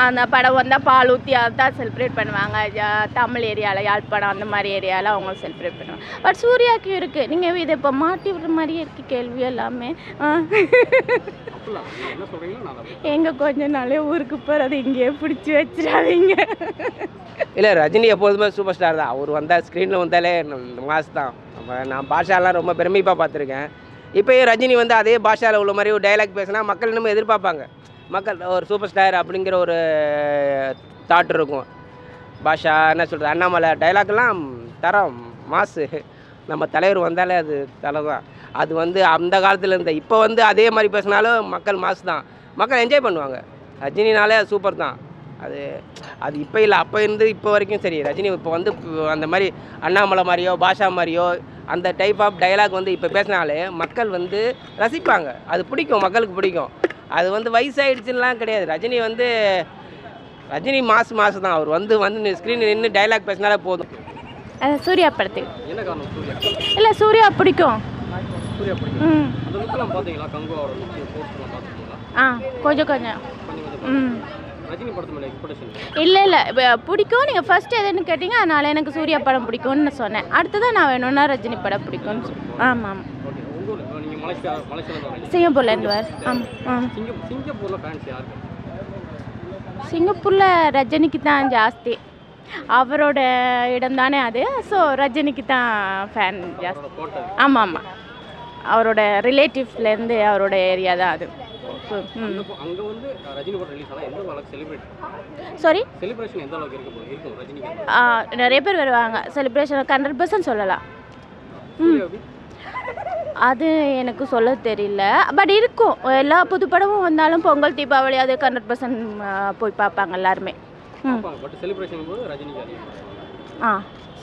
அந்த படம் வந்தால் பால் ஊற்றி அதான் செலிப்ரேட் பண்ணுவாங்க. தமிழ் ஏரியாவில் யாழ்ப்பாணம் அந்த மாதிரி ஏரியாவில் அவங்க செலிப்ரேட் பண்ணுவாங்க. பட் சூர்யாவுக்கு இருக்குது. நீங்கள் இதை இப்போ மாட்டி விடுற மாதிரியே இருக்குது கேள்வி எல்லாமே. எங்கே கொஞ்ச நாளே ஊருக்கு போகிறது இங்கேயே பிடிச்சி வச்சிடாதீங்க. இல்லை, ரஜினி எப்போதுமே சூப்பர் ஸ்டார் தான். அவர் வந்தால் ஸ்க்ரீனில் வந்தாலே மாஸ் தான். நான் பாஷாலாம் ரொம்ப பெருமைப்பாக பார்த்துருக்கேன். இப்போயே ரஜினி வந்து அதே பாஷாவில் உள்ள மாதிரி ஒரு டைலாக் பேசினா மக்கள் இன்னும் எதிர்பார்ப்பாங்க. மக்கள் ஒரு சூப்பர் ஸ்டார் அப்படிங்கிற ஒரு தாட் இருக்கும். பாஷா என்ன சொல்கிறது, அண்ணாமலை டைலாக்லாம் தரம் மாசு. நம்ம தலைவர் வந்தாலே அது தலை தான். அது வந்து அந்த காலத்தில் இருந்த இப்போ வந்து அதே மாதிரி பேசினாலும் மக்கள் மாசு தான். மக்கள் என்ஜாய் பண்ணுவாங்க. ரஜினினாலே அது சூப்பர் தான். அது அது இப்போ இல்லை, அப்போ இருந்து இப்போ வரைக்கும் சரி. ரஜினி இப்போ வந்து அந்த மாதிரி அண்ணாமலை மாதிரியோ பாஷா மாதிரியோ அந்த டைப் ஆஃப் டைலாக் வந்து இப்போ பேசினாலே மக்கள் வந்து ரசிப்பாங்க. அது பிடிக்கும், மக்களுக்கு பிடிக்கும். அது வந்து வயசாகிடுச்சுலாம் கிடையாது. ரஜினி மாசு தான். அவர் வந்து ஸ்க்ரீன் நின்று டைலாக் பேசினாலே போதும். சூர்யா படத்துக்கு என்ன காரணம்? சூர்யா இல்லை, சூர்யா பிடிக்கும். சூர்யா பிடிக்கும். அந்த லுக்கெல்லாம் பார்த்தீங்களா? கங்குவாவோட லுக் போஸ்ட்லாம் பார்த்துருக்கீங்களா? கொஞ்சம் ரஜினி படத்து மேலே எக்ஸ்பெக்டேஷன் இல்லை பிடிக்கும். நீங்கள் ஃபர்ஸ்ட் எதுன்னு கேட்டிங்க, அதனால் எனக்கு சூர்யா படம் பிடிக்கும்னு சொன்னேன். அடுத்ததான் நான் வேணும்னா ரஜினி படம் பிடிக்கும்னு ஆமாம். ஓகே. உங்கள் நீங்கள் மலேசியாவில் சிங்கப்பூர்லேருந்து வர. ஆமாம். சிங்கப்பூரில் ஃபேன்ஸ் யாருக்கு? சிங்கப்பூரில் ரஜினிக்கு தான் ஜாஸ்தி. அவரோட இடம் தானே அது. ஸோ ரஜினிக்கு தான் ஃபேன் ஜாஸ்தி. ஆமாம். அவரோட ரிலேட்டிவ்ஸ்லேருந்து அவரோட ஏரியா தான் அது. அங்கே வந்து ரஜினி படம் ரிலீஸ் ஆனால் எந்த அளவுக்கு செலிப்ரேட் சாரி செலிப்ரேஷன் எந்த அளவுக்கு இருக்கும் ரஜினிக்கு? நிறைய பேர் வருவாங்க. செலிப்ரேஷன் 100% சொல்லலாம். அது எனக்கு சொல்ல தெரியல. பட் இருக்கும். எல்லா புது படமும் வந்தாலும் பொங்கல் தீபாவளி அது 100% போய் பார்ப்பாங்க எல்லாருமே. பட் செலிப்ரேஷன் போது ரஜினிக்கு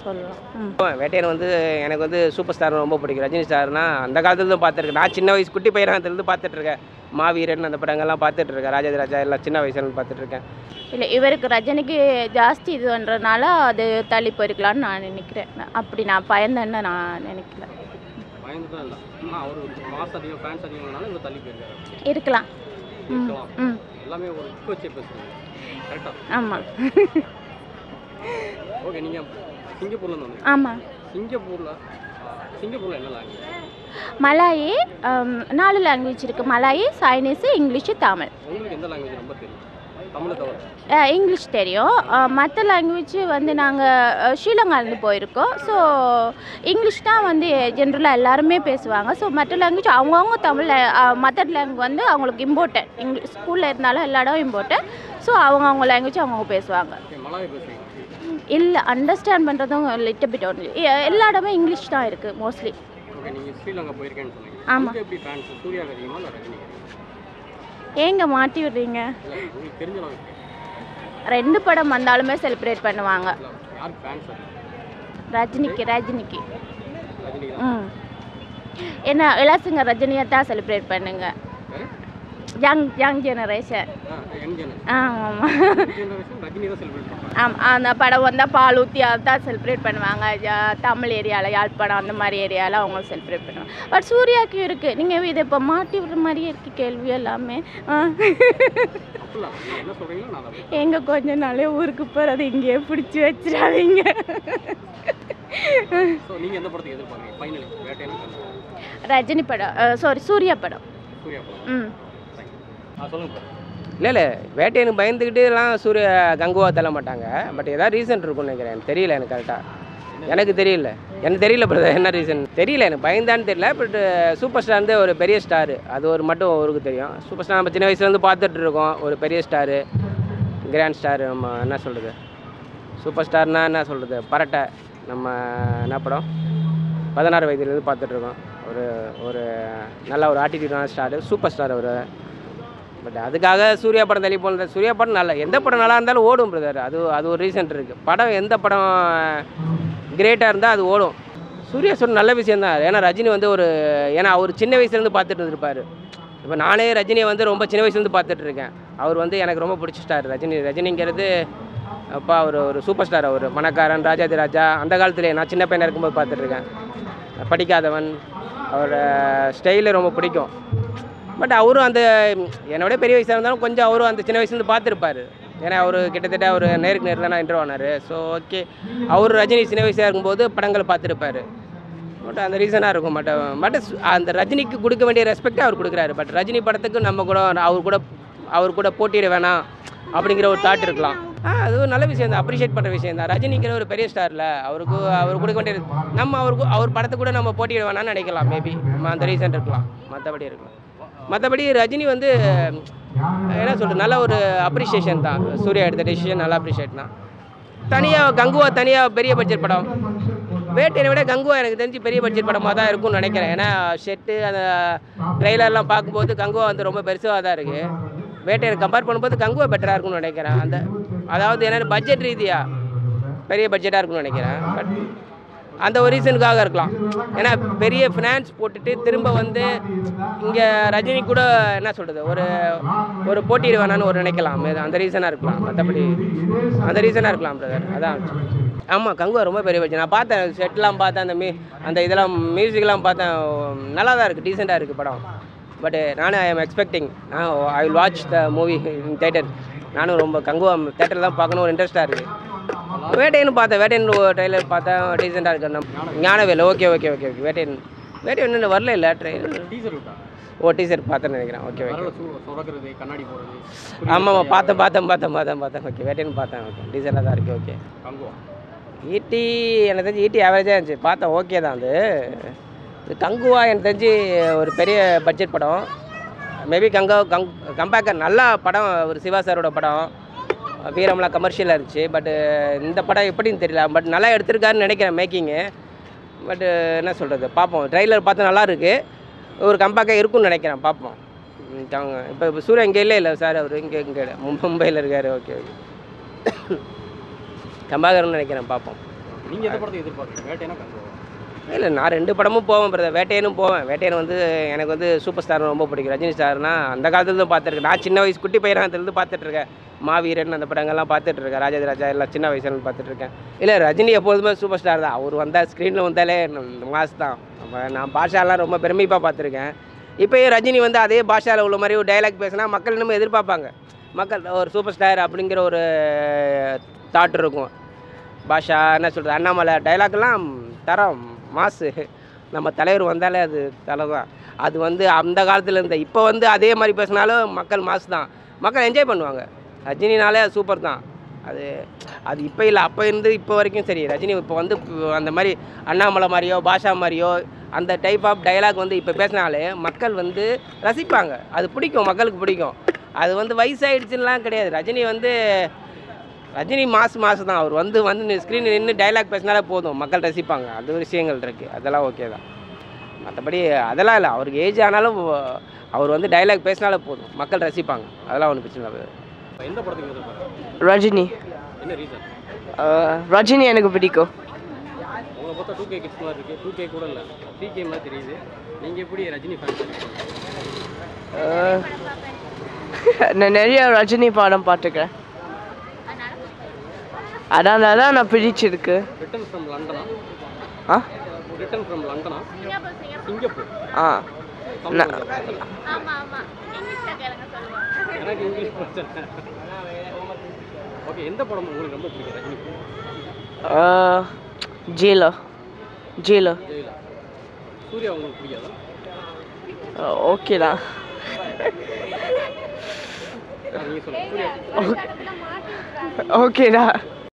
சொல்லலாம். வேட்டையன் வந்து எனக்கு வந்து சூப்பர் ஸ்டார் ரொம்ப பிடிக்கும். ரஜினி ஸ்டார்னா அந்த காலத்துலேருந்து பார்த்துருக்கேன். நான் சின்ன வயசு குட்டி பையனத்துலேருந்து பார்த்துட்ருக்கேன். மாவீரன் அந்த படங்கள்லாம் பார்த்துட்ருக்கேன். ராஜாதி ராஜா எல்லாம் சின்ன வயசுலேருந்து பார்த்துட்ருக்கேன். இல்லை, இவருக்கு ரஜினிக்கு ஜாஸ்தி இதுன்றனால அது தள்ளி போயிருக்கலான்னு நான் நினைக்கிறேன். அப்படி நான் பயந்தேன்னு நான் நினைக்கல. இருக்கலாம். எல்லாமே ஒரு வச்சு பேசுகிறேன். கரெக்டாக? ஆமாம். ஓகே. நீங்கள் சிங்கப்பூரில் வந்து? ஆமாம். சிங்கப்பூரில் என்ன லாங்குவேஜ்? மலாயி 4 லாங்குவேஜ் இருக்குது. மலாயி, சைனீஸு, இங்கிலீஷு, தமிழ். உங்களுக்கு எந்த லாங்குவேஜ் ரொம்ப தெரியும்? தமிழை தவிர இங்கிலீஷ் தெரியும். மற்ற லாங்குவேஜ் வந்து நாங்கள் ஸ்ரீலங்காலேருந்து போயிருக்கோம். ஸோ இங்கிலீஷ் தான் வந்து ஜென்ரலாக எல்லாருமே பேசுவாங்க. ஸோ மற்ற லாங்குவேஜ் அவங்கவுங்க தமிழ் மதர் லாங்குவேஜ் வந்து அவங்களுக்கு இம்பார்ட்டன்ட். இங்கிலீஷ் ஸ்கூலில் இருந்தாலும் எல்லா இடம் இம்பார்ட்டன்ட். ஸோ அவங்க லாங்குவேஜ் அவங்கவுங்க பேசுவாங்க. இல்லை, அண்டர்ஸ்டாண்ட் பண்ணுறதும் லிட்டில் பிட் ஒன்லி. எல்லா இடமே இங்கிலீஷ் தான் இருக்குது மோஸ்ட்லி. ஓகே. நீங்கள் ஸ்ரீலங்கா போயிருக்கேன்னு சொன்னீங்க. ஆமாம். எப்படி ஃபேன்ஸ் சூர்யா தெரியுமா இல்லை ரஜினி? ஏங்க மாட்டி விடுறீங்க? உங்களுக்கு தெரிஞ்ச அளவுக்கு 2 படம் வந்தாலுமே செலிப்ரேட் பண்ணுவாங்க. யார் ஃபேன்ஸ்? ரஜினிக்கு. என்ன இளசுங்க ரஜினியை தான் செலிப்ரேட் பண்ணுங்க. Young generation. ஆமாம். அந்த படம் வந்தால் பால் ஊற்றி அதான் செலிப்ரேட் பண்ணுவாங்க. தமிழ் ஏரியாவில் யாழ்ப்பாணம் அந்த மாதிரி ஏரியாவில் அவங்க செலிப்ரேட் பண்ணுவாங்க. பட் சூர்யாவுக்கு இருக்குது. நீங்கள் இதை இப்போ மாட்டி விடுற மாதிரியே இருக்குது கேள்வி எல்லாமே. எங்கே கொஞ்ச நாளே ஊருக்கு போகிறது இங்கேயே பிடிச்சி வச்சிடாதீங்க. ரஜினி படம் சூர்யா படம். இல்லை, வேட்டையனுக்கு பயந்துக்கிட்டுலாம் சூர்யா கங்குவா தள்ள மாட்டாங்க. பட் ஏதாவது ரீசன் இருக்கும்னு நினைக்கிறேன். எனக்கு தெரியல. எனக்கு கரெக்டாக எனக்கு தெரியல பிரதர். என்ன ரீசன் தெரியல. எனக்கு பயந்தான்னு தெரியல. பட் சூப்பர் ஸ்டார் வந்து ஒரு பெரிய ஸ்டாரு. அது ஒரு மட்டும் அவருக்கு தெரியும். சூப்பர் ஸ்டார் நம்ம சின்ன வயசுலேருந்து பார்த்துட்டு இருக்கோம். ஒரு பெரிய ஸ்டாரு, கிராண்ட் ஸ்டாரு. நம்ம என்ன சொல்கிறது, சூப்பர் ஸ்டார்னா என்ன சொல்கிறது, பரட்டை. நம்ம என்ன படம் 16 வயதுலேருந்து பார்த்துட்ருக்கோம். ஒரு நல்ல ஒரு ஆட்டிடியூடான ஸ்டாரு, சூப்பர் ஸ்டார் அவர். பட் அதுக்காக சூர்யா படம் தள்ளி போனது. சூர்யா படம் நல்லா, எந்த படம் நல்லா இருந்தாலும் ஓடும் பிரதர். அது ஒரு ரீசன் இருக்குது. படம் எந்த படம் கிரேட்டாக இருந்தால் அது ஓடும். சூர்யா சொன்ன நல்ல விஷயம் தான். ஏன்னா ரஜினி வந்து ஏன்னா அவர் சின்ன வயசுலேருந்து பார்த்துட்டு இருந்திருப்பார். இப்போ நானே ரஜினியை வந்து ரொம்ப சின்ன வயசுலேருந்து பார்த்துட்ருக்கேன். அவர் வந்து எனக்கு ரொம்ப பிடிச்ச ஸ்டார் ரஜினிங்கிறது. அப்பா ஒரு சூப்பர் ஸ்டார். அவர் பணக்காரன், ராஜாதி ராஜா அந்த காலத்துலேயே நான் சின்ன பையனாக இருக்கும்போது பார்த்துட்ருக்கேன். படிக்காதவன், அவரோட ஸ்டைலு ரொம்ப பிடிக்கும். பட் அவரும் அந்த என்னோட பெரிய வயசாக இருந்தாலும் கொஞ்சம் அவரும் அந்த சின்ன வயசுலேருந்து பார்த்துருப்பாரு. ஏன்னா அவர் கிட்டத்தட்ட அவர் நேருக்கு நேர் தான் இன்டர்வியூ ஆனார். ஸோ ஓகே, அவர் ரஜினி சின்ன வயசாக இருக்கும்போது படங்கள் பார்த்துருப்பாரு. பட் அந்த ரீசனாக இருக்கும். பட் அந்த ரஜினிக்கு கொடுக்க வேண்டிய ரெஸ்பெக்டை அவர் கொடுக்குறாரு. பட் ரஜினி படத்துக்கு நம்ம கூட அவர் கூட போட்டியிட வேணாம் அப்படிங்கிற ஒரு தாட் இருக்கலாம். அது ஒரு நல்ல விஷயம் தான், அப்ரிஷியேட் பண்ணுற விஷயம் தான். ரஜினிங்கிற ஒரு பெரிய ஸ்டாரில் அவர் கொடுக்க வேண்டிய நம்ம அவர் படத்தை கூட நம்ம போட்டியிட வேணாம்னு நினைக்கலாம். மேபி அந்த ரீசன் இருக்கலாம், மற்றபடி ரஜினி வந்து என்ன சொல்கிறது, நல்ல ஒரு அப்ரிஷியேஷன் தான். சூர்யா எடுத்த டெசிஷன் நல்ல அப்ரிஷியேட் தான். தனியாக கங்குவா தனியாக பெரிய பட்ஜெட் படம், வேட்டையை விட கங்குவா எனக்கு தெரிஞ்சு பெரிய பட்ஜெட் படமாக தான் இருக்கும்னு நினைக்கிறேன். ஏன்னா ஷெட்டு அந்த ட்ரெய்லர்லாம் பார்க்கும்போது கங்குவா வந்து ரொம்ப பெருசாக தான் இருக்குது. வேட்டையை கம்பேர் பண்ணும்போது கங்குவா பெட்டராக இருக்கும்னு நினைக்கிறேன். அதாவது என்னென்ன பட்ஜெட் ரீதியாக பெரிய பட்ஜெட்டாக இருக்கும்னு நினைக்கிறேன். பட் அந்த ஒரு ரீசனுக்காக இருக்கலாம். ஏன்னா பெரிய ஃபினான்ஸ் போட்டுட்டு திரும்ப வந்து இங்கே ரஜினி கூட என்ன சொல்கிறது, ஒரு போட்டியிட வேணான்னு ஒரு நினைக்கலாம். அந்த ரீசனாக இருக்கலாம், மற்றபடி அந்த ரீசனாக இருக்கலாம் பிரதர். அதான் ஆமாம், கங்குவா ரொம்ப பெரிய பட்ஜெட். நான் பார்த்தேன், செட்லாம் பார்த்தேன், அந்த இதெல்லாம் மியூசிக்லாம் பார்த்தேன், நல்லா தான் இருக்குது, டீசெண்டாக இருக்குது படம். பட் நானும் I am expecting, I will watch the movie in theatre. நானும் ரொம்ப கங்குவா தேட்டரில் தான் பார்க்கணும் ஒரு இன்ட்ரெஸ்ட்டாக இருக்குது. வேட்டையன்னு பார்த்தேன், ட்ரெய்லர் பார்த்தேன், டீசெண்டாக இருக்கு. ஞானவேல் ஓகே. வேட்டையன் இன்னும் வரல இல்லை ட்ரெய்லர். டீசர் பார்த்தேன்னு நினைக்கிறேன். ஓகே. ஆமாம் பார்த்தேன். ஓகே, வேட்டையன் பார்த்தேன். ஓகே, டீசெண்டாக தான் இருக்குது. ஓகே. ஈட்டி எனக்கு தெரிஞ்சு ஈட்டி ஆவரேஜாக இருந்துச்சு, பார்த்தேன். ஓகே தான். கங்குவா எனக்கு தெரிஞ்சு ஒரு பெரிய பட்ஜெட் படம். மேபி கம்பேக்கர் நல்ல படம், ஒரு சிவா சாரோட படம். வீரம்லாம் கமர்ஷியலாக இருந்துச்சு. பட் இந்த படம் எப்படின்னு தெரியல. பட் நல்லா எடுத்திருக்காருன்னு நினைக்கிறேன் மேக்கிங்கு. பட் என்ன சொல்கிறது, பார்ப்போம். ட்ரெய்லர் பார்த்து நல்லா இருக்குது, ஒரு கம்பேக்காக இருக்கும்னு நினைக்கிறேன். பார்ப்போம். இப்போ சூர்யா இங்கே இல்லை சார், அவர் இங்கே மும்பையில் இருக்கார். ஓகே. கம்பேக்கர்னு நினைக்கிறேன். பார்ப்போம். நீங்கள் எந்த படத்தை எதிர்பார்க்குறீங்க, வேட்டைனா கங்குவா? இல்லை, நான் 2 படமும் போவேன் பிரதர். வேட்டையனும் போவேன். வேட்டையன் வந்து எனக்கு வந்து சூப்பர் ஸ்டார் ரொம்ப பிடிக்கும். ரஜினி ஸ்டார்னா அந்த காலத்துலேருந்து பார்த்துருக்கேன். நான் சின்ன வயசு குட்டி பையனாகத்துலேருந்து பார்த்துட்ருக்கேன். மாவீரன் அந்த படங்கள்லாம் பார்த்துட்ருக்கேன். ராஜா எல்லாம் சின்ன வயசுலேருந்து பார்த்துட்ருக்கேன். இல்லை, ரஜினி எப்போதுமே சூப்பர் ஸ்டார் தான். அவர் வந்தால் ஸ்க்ரீனில் வந்தாலே மாஸ் தான். நான் பாஷாலாம் ரொம்ப பெருமைப்பாக பார்த்துருக்கேன். இப்போயும் ரஜினி வந்து அதே பாஷாவில் உள்ள மாதிரி ஒரு டைலாக் பேசினா மக்கள் இன்னும் எதிர்பார்ப்பாங்க. மக்கள் ஒரு சூப்பர் ஸ்டார் அப்படிங்கிற ஒரு தாட் இருக்கும். பாஷா என்ன சொல்கிறது, அண்ணாமலை டைலாக்லாம் தரம் மாசு. நம்ம தலைவர் வந்தாலே அது தலை தான். அது வந்து அந்த காலத்தில் இருந்த இப்போ வந்து அதே மாதிரி பேசினாலும் மக்கள் மாசு தான், மக்கள் என்ஜாய் பண்ணுவாங்க. ரஜினினாலே அது சூப்பர் தான். அது இப்போ இல்லை, அப்போ இருந்து இப்போ வரைக்கும் சரி. ரஜினி இப்போ வந்து அந்த மாதிரி அண்ணாமலை மாதிரியோ பாஷா மாதிரியோ அந்த டைப் ஆஃப் டைலாக் வந்து இப்போ பேசினாலே மக்கள் வந்து ரசிப்பாங்க. அது பிடிக்கும், மக்களுக்கு பிடிக்கும். அது வந்து வயசாகிடுச்சுலாம் கிடையாது. ரஜினி மாசு தான். அவர் வந்து ஸ்க்ரீனில் நின்று டைலாக் பேசினாலே போதும், மக்கள் ரசிப்பாங்க. அது ஒரு விஷயங்கள் இருக்குது, அதெல்லாம் ஓகே தான். மற்றபடி அதெல்லாம் இல்லை, அவருக்கு ஏஜ் ஆனாலும் அவர் வந்து டைலாக் பேசினாலே போதும், மக்கள் ரசிப்பாங்க. அதெல்லாம் ஒன்றும் பிரச்சனை இல்லை. எந்த படத்துக்கு எதிர்பார்க்குறீங்க? ரஜினி. என்ன ரீசன்? ரஜினி எனக்கு பிடிக்கும். உங்களை பார்த்தா 2K கிட்ஸ் மாதிரி இருக்குது. 2K கூட இல்லை, 3K மாதிரி தெரியுது. நீங்கள் எப்படி ரஜினி ஃபேன்? நான் நிறைய ரஜினி படம் பார்த்துக்கிறேன், அதனால தான் நான் பிடிச்சிருக்கு. ரிட்டன் ஃப்ரம் லண்டனா? ரிட்டன் ஃப்ரம் லண்டனா? சிங்கப்பூர். எனக்கு இங்கிலீஷ் பிரச்சனை. ஓகே, எந்த படம் உங்களுக்கு ரொம்ப பிடிக்கும் ரஜினி? ஜெயிலர். சூர்யா உங்களுக்கு பிடிக்காதா? ஓகேடா. நீங்கள் சொல்லுங்கள். சூர்யா ஓகேடா.